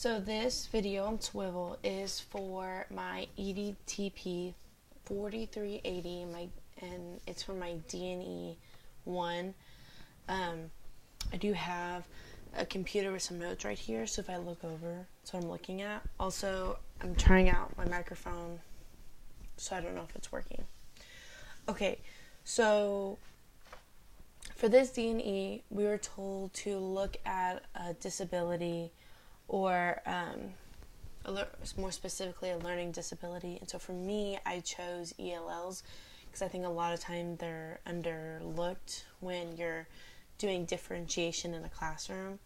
So this video on Swivl is for my EDTP 4380, and it's for my D&E 1. I do have a computer with some notes right here, so if I look over, that's what I'm looking at. Also, I'm trying out my microphone, so I don't know if it's working. Okay, so for this D&E, we were told to look at a disability or more specifically a learning disability. And so for me, I chose ELLs because I think a lot of time they're underlooked when you're doing differentiation in a classroom.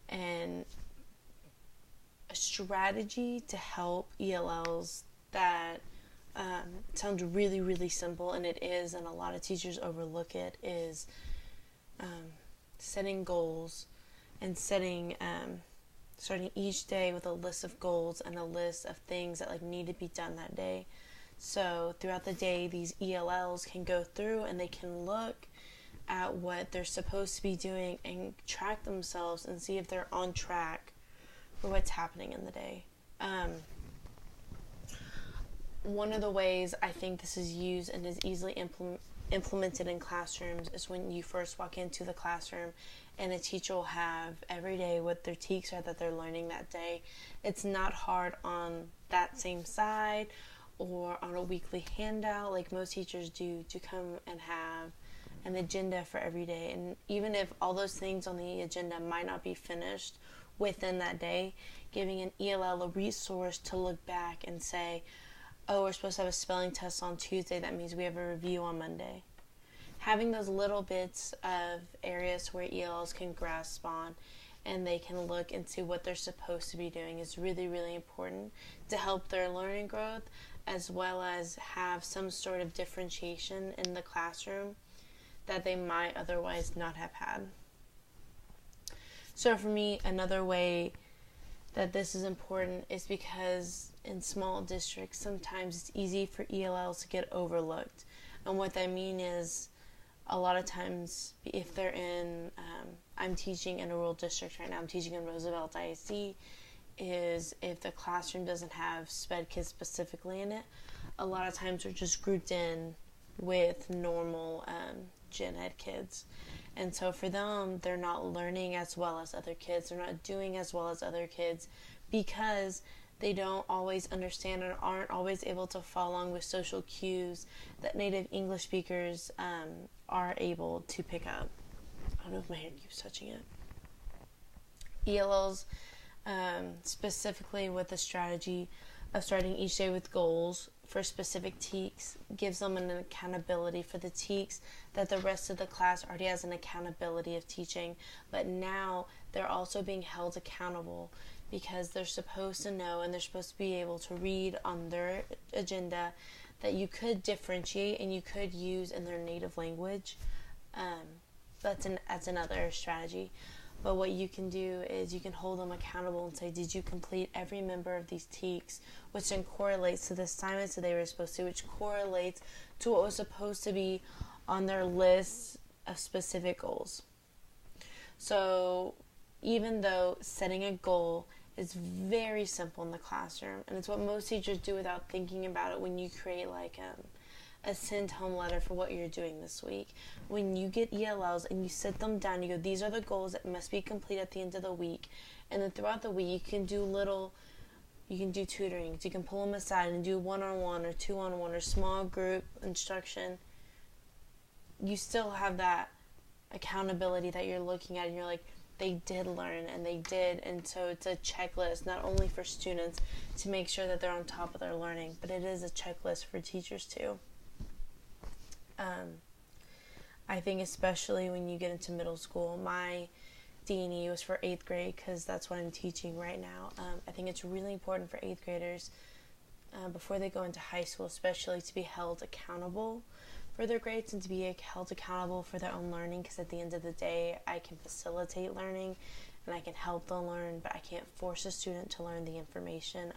And a strategy to help ELLs that sounds really, really simple, and it is, and a lot of teachers overlook it, is setting goals and starting each day with a list of goals and a list of things that need to be done that day. So throughout the day, these ELLs can go through and they can look at what they're supposed to be doing and track themselves and see if they're on track for what's happening in the day. One of the ways I think this is used and is easily implemented in classrooms is when you first walk into the classroom and a teacher will have every day what their TEKs are that they're learning that day. It's not hard on that same side or on a weekly handout like most teachers do to come and have an agenda for every day. And even if all those things on the agenda might not be finished within that day, giving an ELL a resource to look back and say, oh, we're supposed to have a spelling test on Tuesday, that means we have a review on Monday. Having those little bits of areas where ELLs can grasp on and they can look and see what they're supposed to be doing is really, really important to help their learning growth, as well as have some sort of differentiation in the classroom that they might otherwise not have had. So for me, another way that this is important is because in small districts, sometimes it's easy for ELLs to get overlooked. And what I mean is, a lot of times, if they're in, I'm teaching in a rural district right now, I'm teaching in Roosevelt ISD, is if the classroom doesn't have SPED kids specifically in it, a lot of times they're just grouped in with normal gen ed kids. And so for them, they're not learning as well as other kids. They're not doing as well as other kids because they don't always understand or aren't always able to follow along with social cues that native English speakers are able to pick up. I don't know if my hand keeps touching it. ELLs, specifically with the strategy of starting each day with goals for specific TEKs, gives them an accountability for the TEKs that the rest of the class already has an accountability of teaching, but now they're also being held accountable because they're supposed to know and they're supposed to be able to read on their agenda that you could differentiate and you could use in their native language. That's another strategy. But what you can do is you can hold them accountable and say, did you complete every member of these TEKs, which then correlates to the assignments that they were supposed to, which correlates to what was supposed to be on their list of specific goals. So even though setting a goal is very simple in the classroom, and it's what most teachers do without thinking about it when you create a send home letter for what you're doing this week. When you get ELLs and you sit them down, you go, these are the goals that must be complete at the end of the week. And then throughout the week, you can do tutoring. You can pull them aside and do one-on-one or two-on-one or small group instruction. You still have that accountability that you're looking at and you're like, they did learn and they did. And so it's a checklist, not only for students to make sure that they're on top of their learning, but it is a checklist for teachers too. I think especially when you get into middle school, my D&E was for 8th grade because that's what I'm teaching right now. I think it's really important for 8th graders before they go into high school, especially, to be held accountable for their grades and to be held accountable for their own learning, because at the end of the day, I can facilitate learning and I can help them learn, but I can't force a student to learn the information.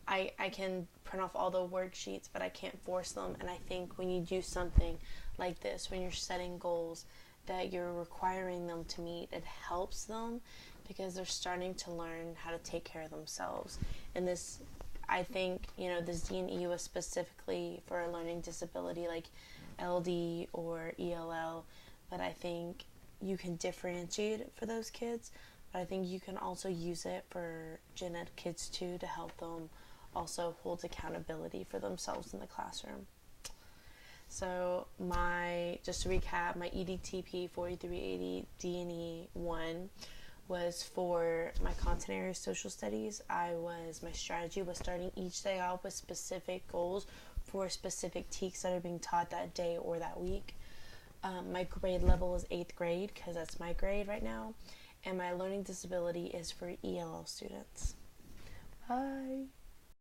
I can print off all the worksheets, but I can't force them. And I think when you do something like this, when you're setting goals that you're requiring them to meet, it helps them because they're starting to learn how to take care of themselves. And this, I think, this D&E was specifically for a learning disability like LD or ELL, but I think you can differentiate it for those kids, but I think you can also use it for gen ed kids too, to help them also hold accountability for themselves in the classroom. So just to recap, my EDTP 4380 D&E 1 was for my content area social studies. My strategy was starting each day out with specific goals for specific TEKs that are being taught that day or that week. My grade level is 8th grade because that's my grade right now. And my learning disability is for ELL students. Bye.